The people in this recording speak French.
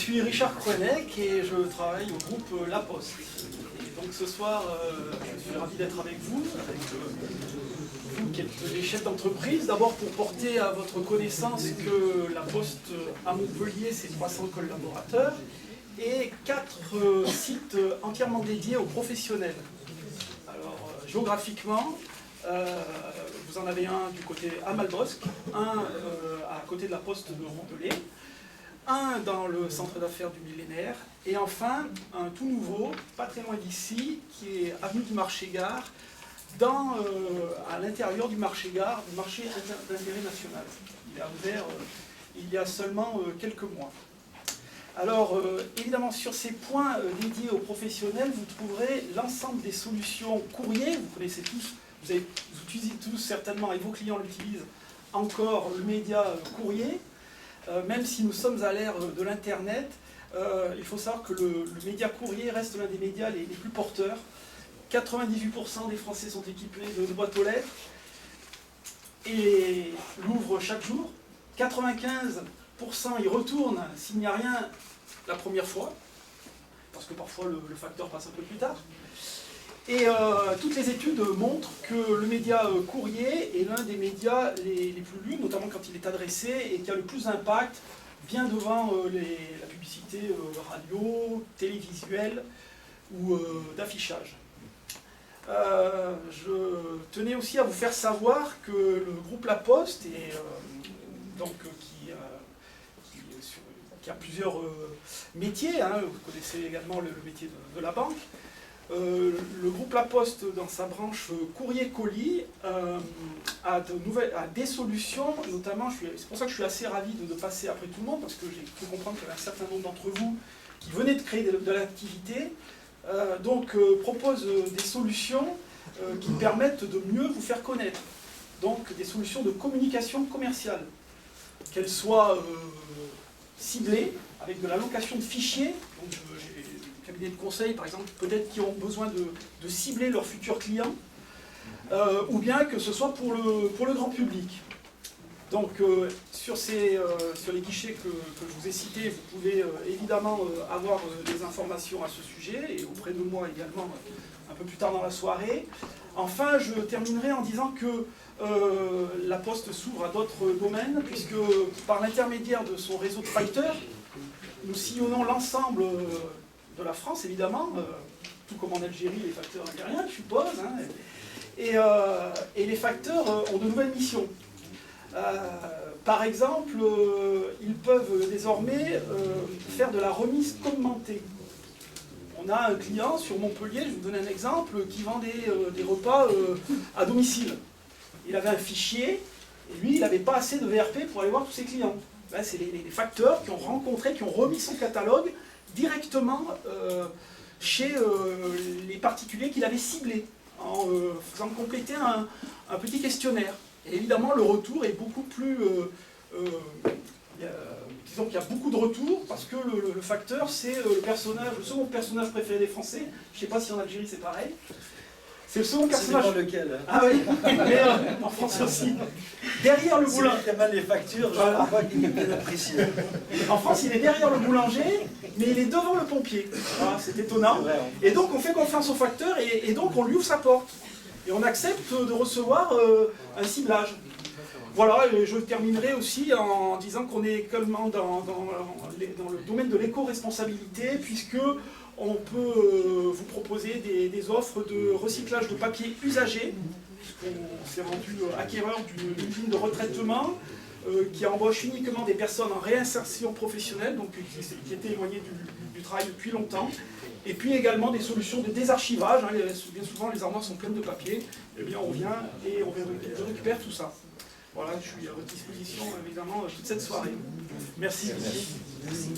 suis Richard Kouenek et je travaille au groupe La Poste. Et donc ce soir, je suis ravi d'être avec vous qui êtes des chefs d'entreprise. D'abord pour porter à votre connaissance que La Poste à Montpellier, c'est 300 collaborateurs et 4 sites entièrement dédiés aux professionnels. Alors géographiquement, vous en avez un du côté à Malbosc, un à côté de la Poste de Rondelet, un dans le centre d'affaires du Millénaire, et enfin un tout nouveau, pas très loin d'ici, qui est avenue du Marché-Gare, à l'intérieur du Marché-Gare, du marché d'intérêt national. Il a ouvert il y a seulement quelques mois. Alors, évidemment, sur ces points dédiés aux professionnels, vous trouverez l'ensemble des solutions courrier. Vous connaissez tous, vous utilisez tous certainement, et vos clients l'utilisent encore, le média courrier. Même si nous sommes à l'ère de l'Internet, il faut savoir que le média courrier reste l'un des médias les plus porteurs. 98% des Français sont équipés de boîtes aux lettres et l'ouvrent chaque jour. 95% y retournent s'il n'y a rien la première fois, parce que parfois le facteur passe un peu plus tard. Et toutes les études montrent que le média courrier est l'un des médias les plus lus, notamment quand il est adressé, et qui a le plus d'impact, bien devant la publicité radio, télévisuelle ou d'affichage. Je tenais aussi à vous faire savoir que le groupe La Poste, qui a plusieurs métiers, hein, vous connaissez également le métier de la banque. Le groupe La Poste, dans sa branche courrier-colis, a des solutions, notamment, c'est pour ça que je suis assez ravi de passer après tout le monde, parce que j'ai cru comprendre qu'il y avait un certain nombre d'entre vous qui venaient de créer de l'activité, propose des solutions qui permettent de mieux vous faire connaître. Donc des solutions de communication commerciale, qu'elles soient ciblées, avec de la location de fichiers. Donc, j'ai des cabinets de conseil, par exemple, peut-être qui ont besoin de cibler leurs futurs clients, ou bien que ce soit pour le grand public. Donc, sur les guichets que je vous ai cités, vous pouvez évidemment avoir des informations à ce sujet, et auprès de moi également, un peu plus tard dans la soirée. Enfin, je terminerai en disant que La Poste s'ouvre à d'autres domaines, puisque par l'intermédiaire de son réseau de facteurs, nous sillonnons l'ensemble de la France, évidemment, tout comme en Algérie, les facteurs algériens, je suppose, hein, et les facteurs ont de nouvelles missions. Par exemple, ils peuvent désormais faire de la remise commentée. On a un client sur Montpellier, je vais vous donner un exemple, qui vendait des repas à domicile. Il avait un fichier, et lui, il n'avait pas assez de VRP pour aller voir tous ses clients. Là, c'est les facteurs qui ont rencontré, qui ont remis son catalogue directement chez les particuliers qu'il avait ciblés, en faisant compléter un petit questionnaire. Et évidemment, le retour est beaucoup plus... disons qu'il y a beaucoup de retours, parce que le facteur, c'est le second personnage préféré des Français. Je ne sais pas si en Algérie c'est pareil. C'est le second personnage. C'est lequel, hein. Ah oui, mais en France aussi. Derrière le boulanger. C'est mal les factures, je ne crois qu'il est bien apprécié. En France, il est derrière le boulanger, mais il est devant le pompier. Voilà, c'est étonnant. Vrai, et donc, on fait confiance au facteur et donc on lui ouvre sa porte. Et on accepte de recevoir un ciblage. Voilà, et je terminerai aussi en disant qu'on est également dans le domaine de l'éco-responsabilité, puisque on peut vous proposer des offres de recyclage de papier usagé, puisqu'on s'est rendu acquéreur d'une usine de retraitement qui embauche uniquement des personnes en réinsertion professionnelle, donc qui étaient éloignées du travail depuis longtemps. Et puis également des solutions de désarchivage, hein, bien souvent les armoires sont pleines de papier, et bien on vient et on récupère tout ça. Voilà, je suis à votre disposition évidemment toute cette soirée. Merci. Merci.